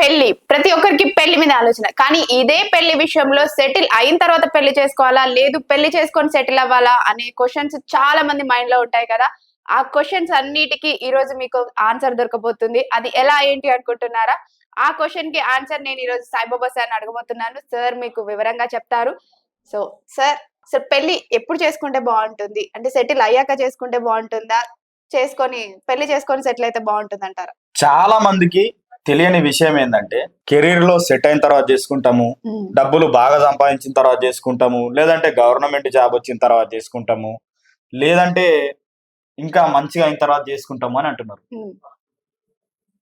పెళ్లి ప్రతి ఒక్కరికి పెళ్లి మీద ఆలోచన. కానీ ఇదే పెళ్లి విషయంలో సెటిల్ అయిన తర్వాత పెళ్లి చేసుకోవాలా? లేదు పెళ్లి చేసుకొని సెటిల్ అవ్వాలా? అనే క్వెషన్స్ చాలా మంది మైండ్ లో ఉంటాయి కదా! ఆ క్వెషన్స్ అన్నిటికి ఈ రోజు మీకు ఆన్సర్ దొరకబోతుంది. అది ఎలా ఏంటి అనుకుంటున్నారా? ఆ క్వెషన్ కి ఆన్సర్ నేను ఈ రోజు సాయిబాబా సార్‌ని అడగబోతున్నాను. సార్ మీకు వివరంగా చెప్తారు. సో సార్, పెళ్లి ఎప్పుడు చేసుకుంటే బావుంటుంది? అంటే సెటిల్ అయ్యాక చేసుకుంటే బావుంటుందా? చేసుకొని పెళ్లి చేసుకొని సెటిల్ అయితే బావుంటుందంటారా? చాలా మందికి తెలియని విషయం ఏంటంటే కెరీర్ లో సెట్ అయిన తర్వాత చేసుకుంటాము, హ్మ్. డబ్బులు బాగా సంపాదించిన తర్వాత చేసుకుంటాము, లేదంటే గవర్నమెంట్ జాబ్ వచ్చిన తర్వాత చేసుకుంటాము, లేదంటే ఇంకా మంచిగా అయిన తర్వాత చేసుకుంటాము అని అంటున్నారు. హ్మ్.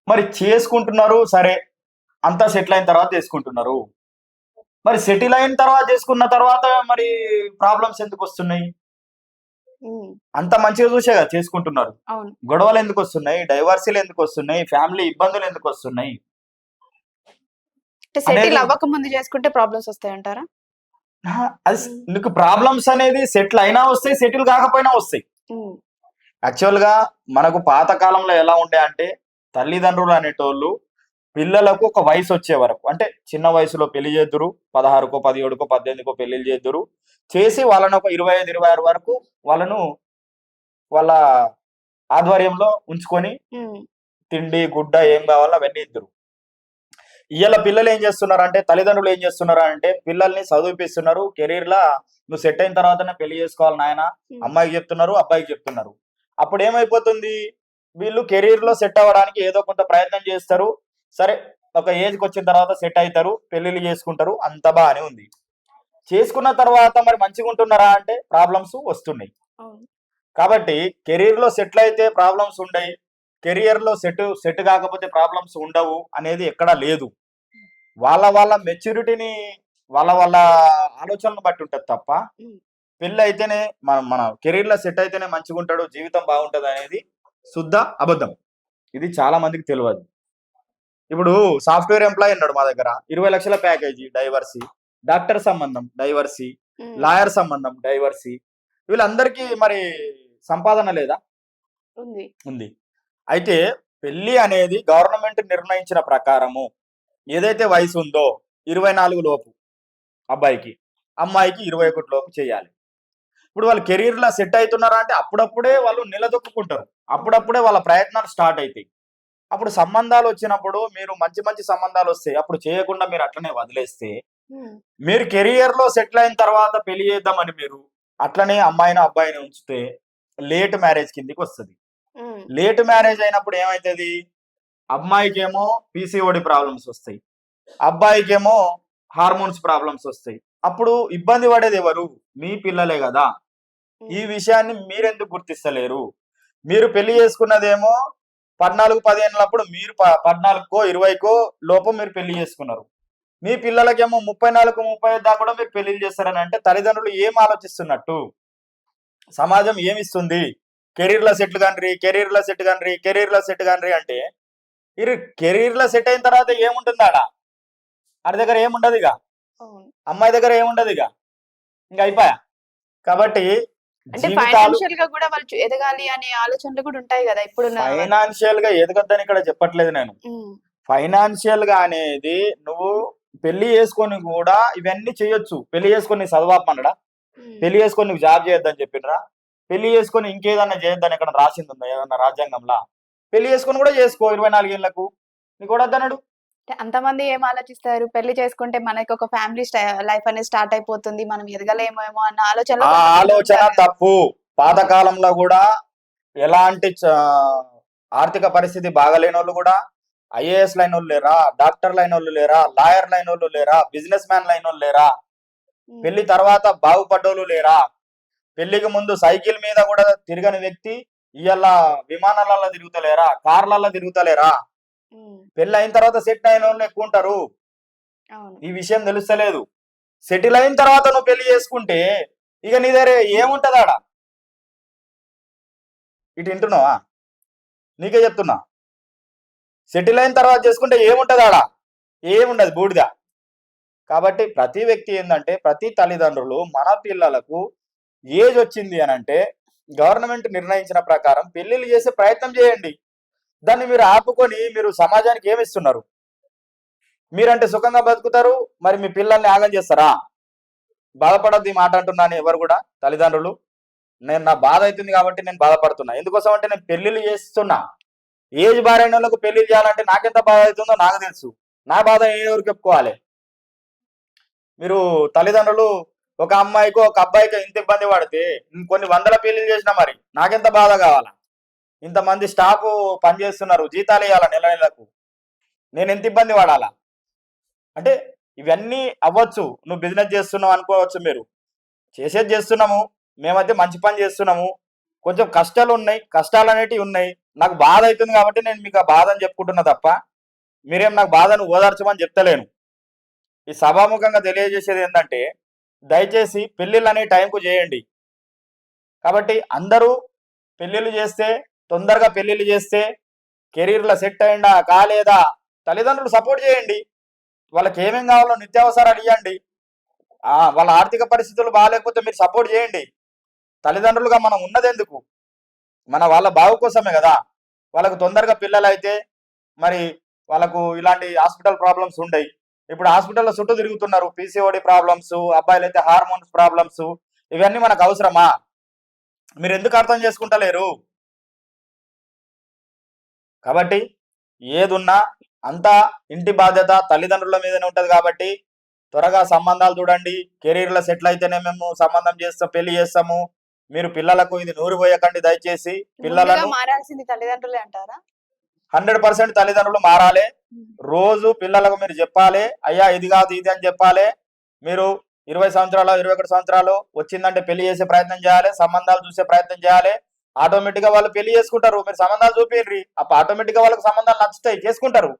మరి చేసుకుంటున్నారు సరే, అంతా సెటిల్ అయిన తర్వాత చేసుకుంటున్నారు. మరి సెటిల్ అయిన తర్వాత చేసుకున్న తర్వాత మరి ప్రాబ్లమ్స్ ఎందుకు వస్తున్నాయి? హ్మ్. అంత మంచిగా చూసే కదా చేసుకుంటున్నారు. అవును. గొడవలు ఎందుకు వస్తున్నాయి? డైవర్సీలు ఎందుకు వస్తున్నాయి? ఫ్యామిలీ ఇబ్బందులు ఎందుకు వస్తున్నాయి అంటే సెటిల్ అనేది అవ్వక ముందు చేసుకుంటే ప్రాబ్లమ్స్ వస్తాయంటారా? అది హ్మ్. నీకు ప్రాబ్లమ్స్ అనేది సెటిల్ అయినా వస్తాయి, సెటిల్ కాకపోయినా వస్తాయి. హ్మ్. యాక్చువల్ గా మనకు పాత కాలంలో ఎలా ఉండే అంటే తల్లిదండ్రులు అనేటోళ్ళు పిల్లలకు ఒక వయసు వచ్చే వరకు, అంటే చిన్న వయసులో పెళ్లి చేద్దురు, 16కో 17కో 18కో పెళ్లిళ్ళు చేద్దురు, చేసి వాళ్ళని ఒక 25 26 వరకు వాళ్ళను వాళ్ళ ఆధ్వర్యంలో ఉంచుకొని హ్మ్. తిండి గుడ్డ ఏం కావాలో అవన్నీ ఇద్దరు. ఇవాళ పిల్లలు ఏం చేస్తున్నారంటే, తల్లిదండ్రులు ఏం చేస్తున్నారంటే పిల్లల్ని చదివిపిస్తున్నారు. కెరీర్ లా నువ్వు సెట్ అయిన తర్వాతనే పెళ్లి చేసుకోవాలి నాయన, హ్మ్. అమ్మాయికి చెప్తున్నారు, అబ్బాయికి చెప్తున్నారు. అప్పుడు ఏమైపోతుంది, వీళ్ళు కెరీర్ లో సెట్ అవ్వడానికి ఏదో కొంత ప్రయత్నం చేస్తారు. సరే, ఒక ఏజ్కి వచ్చిన తర్వాత సెట్ అవుతారు, పెళ్లిళ్ళు చేసుకుంటారు, అంత బాగానే ఉంది. చేసుకున్న తర్వాత మరి మంచిగా ఉంటున్నారా అంటే ప్రాబ్లమ్స్ వస్తున్నాయి. అవును. కాబట్టి కెరీర్ లో సెటిల్ అయితే ప్రాబ్లమ్స్ ఉండయి, కెరియర్ లో సెట్ కాకపోతే ప్రాబ్లమ్స్ ఉండవు అనేది ఎక్కడా లేదు. వాళ్ళ మెచ్యూరిటీని, వాళ్ళ ఆలోచనలను బట్టి ఉంటది తప్ప, హ్మ్. పెళ్లి అయితేనే మన మన కెరీర్ లో సెట్ అయితేనే మంచిగా ఉంటాడు, జీవితం బాగుంటది అనేది శుద్ధ అబద్ధం. ఇది చాలా మందికి తెలియదు. ఇప్పుడు సాఫ్ట్వేర్ ఎంప్లాయీ ఉన్నాడు మా దగ్గర, 20 లక్షల ప్యాకేజీ డైవర్సీ, డాక్టర్ సంబంధం డైవర్సీ, హ్మ్. లాయర్ సంబంధం డైవర్సీ. వీళ్ళందరికీ మరి సంపాదన లేదా? ఉంది. ఉంది. అయితే పెళ్లి అనేది గవర్నమెంట్ నిర్ణయించిన ప్రకారము ఏదైతే వయసు ఉందో 24 లోపు అబ్బాయికి, అమ్మాయికి 21 లోపు చేయాలి. ఇప్పుడు వాళ్ళు కెరీర్‌లో సెట్ అయితున్నారా అంటే అప్పుడప్పుడే వాళ్ళు నిలదొక్కుకుంటారు. హ్మ్. అప్పుడప్పుడే వాళ్ళ ప్రయత్నాలు స్టార్ట్ అయితాయి. అప్పుడు సంబంధాలొచ్చినప్పుడు మీరు మంచి మంచి సంబంధాలొస్తాయి. అప్పుడు చేయకుండా మీరు అట్లనే వదిలేస్తే, హ్మ్. మీరు కెరియర్‌లో సెటిల్ అయిన తర్వాత పెళ్లి చేద్దామని మీరు అట్లనే అమ్మాయిని, అబ్బాయిని ఉంచితే లేట్ మ్యారేజ్ కిందకొస్తది. హ్మ్. లేట్ మ్యారేజ్ అయినప్పుడు ఏమైతది? అమ్మాయికేమో పీసీఓడి ప్రాబ్లమ్స్ వస్తాయి, అబ్బాయికేమో హార్మోన్స్ ప్రాబ్లమ్స్ వస్తాయి. అప్పుడు ఇబ్బంది పడేది ఎవరు? మీ పిల్లలే గదా! ఈ హ్మ్. విషయాన్ని మీరెందుకు గుర్తిస్తలేరు? మీరు పెళ్లి చేసుకున్నదేమో 14, 15 మీరు 14కో, 20కో లోపు మీరు పెళ్లి చేసుకున్నారు. మీ పిల్లలకేమో 34, 35 దాకా కూడా మీరు పెళ్లిళ్లు చేస్తారని అంటే తల్లిదండ్రులు ఏం ఆలోచిస్తున్నట్టు? సమాజం ఏమిస్తుంది? కెరీర్‌లో సెటిల్ కండ్రి, కెరీర్‌లో సెట్ కండ్రి, కెరీర్‌లో సెట్ కండ్రి అంటే, మీరు కెరీర్‌లో సెట్ అయిన తర్వాత ఏముంటుంది ఆడ? ఆడి దగ్గర ఏముండదిగ. అవును. అమ్మాయి దగ్గర ఏముండదిగ. ఇంక అయిపాయ. కాబట్టి అంటే జీవితాలు ఫైనాన్షియల్‌గా గూడా వాళ్ళు ఎదగాలి అనే ఆలోచనలు గూడా ఉంటాయి గదా! ఇప్పుడున్న ఫైనాన్షియల్‌గా ఎదగొద్దని ఇక్కడ చెప్పట్లేదు నేను. హ్మ్. ఫైనాన్షియల్‌గా అనేది నువ్వు పెళ్లి చేసుకొని గూడా ఇవన్నీ చేయొచ్చు. పెళ్లి చేసుకొని నీకు చదువాపమన్నాడా? హ్మ్. పెళ్లి చేసుకొని నీకు జాబ్ చేయొద్దని చెప్పిండ్రా? పెళ్లి చేసుకొని ఇంకేదన్నా చేయొద్దని ఎక్కడన్నా రాసిందుందా ఏదన్నా రాజ్యాంగంలా? పెళ్లి చేసుకొని గూడా చేసుకో 24 ఏళ్లకు. నీకెవడొద్దన్నాడు? అంటే అంతమంది ఏం ఆలోచిస్తారు? పెళ్లి చేసుకుంటే మనకొక ఫ్యామిలీ లైఫ్ అనేది స్టార్ట్ అయిపోతుంది. మనం ఎదగలేమేమో అన్న ఆలోచనలో ఆ కొంతమంది ఆలోచన ఉంటారు గదా! తప్పు. పాత హ్మ్. కాలంలో గూడా ఎలాంటి ఆర్థిక పరిస్థితి బాగాలేనోళ్ళు గూడా ఐఏఎస్‌లయినోళ్ళు లేరా? డాక్టర్‌లయినోళ్ళు లేరా? లాయర్‌లయినోళ్ళు లేరా? బిజినెస్ మ్యాన్‌లయినోళ్ళు లేరా? హ్మ్. పెళ్లి తర్వాత బాగుపడ్డోళ్ళు లేరా? పెళ్లికి ముందు సైకిల్ మీద గూడా తిరగని వ్యక్తి ఇయ్యాల విమానాలలో తిరుగుతలేరా? కార్‌లలో తిరుగుతలేరా? హ్మ్. పెళ్లయిన తర్వాత సెట్ అయినోళ్ళు ఎక్కువుంటారు. అవును. ఈ విషయం తెలుస్తలేదు. సెటిల్ అయిన తర్వాత నువ్వు పెళ్లి చేసుకుంటే ఇక నీ దగ్గర ఏముంటదాడ? ఇటు వింటున్నావా? నీకే చెప్తున్నా. సెటిల్ అయిన తర్వాత చేసుకుంటే ఏముంటదాడ? ఏముండదు బూడిద. కాబట్టి ప్రతి వ్యక్తి ఏందంటే, ప్రతి తల్లిదండ్రులు మన పిల్లలకు ఏజ్ వచ్చింది అనంటే గవర్నమెంట్ నిర్ణయించిన ప్రకారం పెళ్లిళ్లు చేసే ప్రయత్నం చేయండి. దాన్ని మీరు ఆపుకొని మీరు సమాజానికి ఏమిస్తున్నారు? మీరంటే సుఖంగా బతుకుతారు, మరి మీ పిల్లల్ని ఆగం చేస్తారా? బాధపడద్దు ఈ మాట అంటున్నాను ఎవరు కూడా తల్లిదండ్రులు. నేను నా బాధ అవుతుంది కాబట్టి నేను బాధపడుతున్నా. ఎందుకోసం అంటే నేను పెళ్లిళ్ళు చేస్తున్నా. ఏజ్ బారైన వాళ్ళకు పెళ్లి చేయాలంటే నాకెంత బాధ అవుతుందో నాకు తెలుసు. నా బాధ ఎవరికి చెప్పుకోవాలి? మీరు తల్లిదండ్రులు ఒక అమ్మాయికో ఒక అబ్బాయికో ఇంత ఇబ్బంది పడితే కొన్ని వందల పెళ్లిళ్ళు చేసినా మరి నాకెంత బాధ కావాలా? ఇంతమంది స్టాఫ్ పనిచేస్తున్నారు, జీతాలు ఇవ్వాలా నెల నెలకు, నేను ఎంత ఇబ్బంది పడాలా? అంటే ఇవన్నీ అవ్వచ్చు. నువ్వు బిజినెస్ చేస్తున్నావు అనుకోవచ్చు మీరు. చేసేది చేస్తున్నాము, మేమైతే మంచి పని చేస్తున్నాము. కొంచెం కష్టాలు ఉన్నాయి, కష్టాలు అనేటివి ఉన్నాయి. నాకు బాధ అవుతుంది కాబట్టి నేను మీకు ఆ బాధని చెప్పుకుంటున్నా తప్ప మీరేం నాకు బాధను ఓదార్చమని చెప్తలేను. ఈ సభాముఖంగా తెలియజేసేది ఏంటంటే దయచేసి పెళ్ళిళ్ళు అనే టైంకు చేయండి. కాబట్టి అందరూ పెళ్ళిళ్ళు చేస్తే, తొందరగా పెళ్ళిళ్ళు చేస్తే కెరీర్లో సెట్ అయిందా కాలేదా తల్లిదండ్రులు సపోర్ట్ చేయండి. వాళ్ళకి ఏమేం కావాలో నిత్యావసరాలు ఇవ్వండి. వాళ్ళ ఆర్థిక పరిస్థితులు బాగాలేకపోతే మీరు సపోర్ట్ చేయండి. తల్లిదండ్రులుగా మనం ఉన్నదెందుకు? వాళ్ళ బావు కోసమే కదా. వాళ్ళకు తొందరగా పిల్లలు అయితే మరి వాళ్ళకు ఇలాంటి హాస్పిటల్ ప్రాబ్లమ్స్ ఉండయి. ఇప్పుడు హాస్పిటల్లో చుట్టూ తిరుగుతున్నారు. పీసీఓడి ప్రాబ్లమ్స్, అబ్బాయిలు అయితే హార్మోన్స్ ప్రాబ్లమ్స్. ఇవన్నీ మనకు అవసరమా? మీరు ఎందుకు అర్థం చేసుకుంటలేరు? కాబట్టి ఏదున్నా అంతా ఇంటి బాధ్యత తల్లిదండ్రుల మీదనే ఉంటది. కాబట్టి త్వరగా సంబంధాలు చూడండి. కెరీర్లో సెటిల్ అయితేనే మేము సంబంధం చేస్తాం, పెళ్లి చేస్తాము. మీరు పిల్లలకు ఇది నూరు పోయకండి దయచేసి. ముందుగా పిల్లలను మారాల్సింది తల్లిదండ్రులే అంటారా? 100% తల్లిదండ్రులు మారాలి. రోజు పిల్లలకు మీరు చెప్పాలి, అయ్యా ఇది కాదు ఇది అని చెప్పాలి. మీరు 20 సంవత్సరాలు 21 సంవత్సరాలు వచ్చిందంటే పెళ్లి చేసే ప్రయత్నం చేయాలి, సంబంధాలు చూసే ప్రయత్నం చేయాలి. ఆటోమేటిక్ గా వాళ్ళు పెళ్లి చేసుకుంటారు. మీరు సంబంధాలు చూపిర్రి, అప్పుడు ఆటోమేటిక్ గా వాళ్ళకి సంబంధాలు నచ్చుతాయి, చేసుకుంటారు.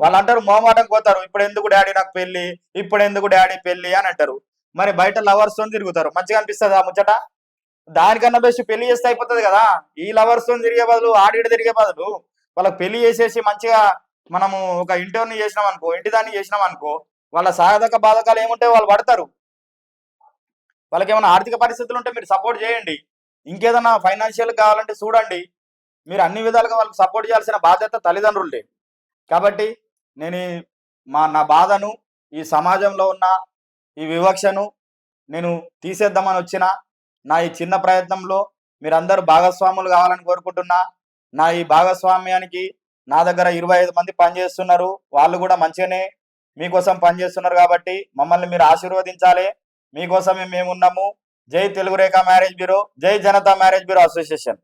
వాళ్ళు అంటారు మోమాటం పోతారు, ఇప్పుడు ఎందుకు డాడీ నాకు పెళ్లి, ఇప్పుడు ఎందుకు డాడీ పెళ్లి అని అంటారు. మరి బయట లవర్స్ తో తిరుగుతారు, మంచిగా అనిపిస్తుంది ఆ ముచ్చట. దానికన్నా బెస్ట్ పెళ్లి చేస్తే అయిపోతుంది కదా. ఈ లవర్స్ తో తిరిగే బదులు ఆడిడ తిరిగే బదులు వాళ్ళకి పెళ్లి చేసేసి మంచిగా మనము ఒక ఇంటర్ని చేసినాం అనుకో, ఇంటి దాన్ని చేసినాం అనుకో, వాళ్ళ సాధక బాధకాలు ఏముంటాయో వాళ్ళు పడతారు. వాళ్ళకి ఏమైనా ఆర్థిక పరిస్థితులు ఉంటే మీరు సపోర్ట్ చేయండి. ఇంకేదైనా ఫైనాన్షియల్ కావాలంటే చూడండి. మీరు అన్ని విధాలుగా వాళ్ళకి సపోర్ట్ చేయాల్సిన బాధ్యత తల్లిదండ్రులదే. కాబట్టి నేను నా బాధను, ఈ సమాజంలో ఉన్న ఈ వివక్షను నేను తీసేద్దామని వచ్చిన నా ఈ చిన్న ప్రయత్నంలో మీరందరూ భాగస్వాములు కావాలని కోరుకుంటున్నా. నా ఈ భాగస్వామ్యానికి నా దగ్గర 25 మంది పనిచేస్తున్నారు. వాళ్ళు కూడా మంచిగానే మీకోసం పనిచేస్తున్నారు. కాబట్టి మమ్మల్ని మీరు ఆశీర్వదించాలి. మీకోసమే మేమున్నాము. జై తెలుగు రేఖ మ్యారేజ్ బ్యూరో, జై జనతా మ్యారేజ్ బ్యూరో అసోసియేషన్.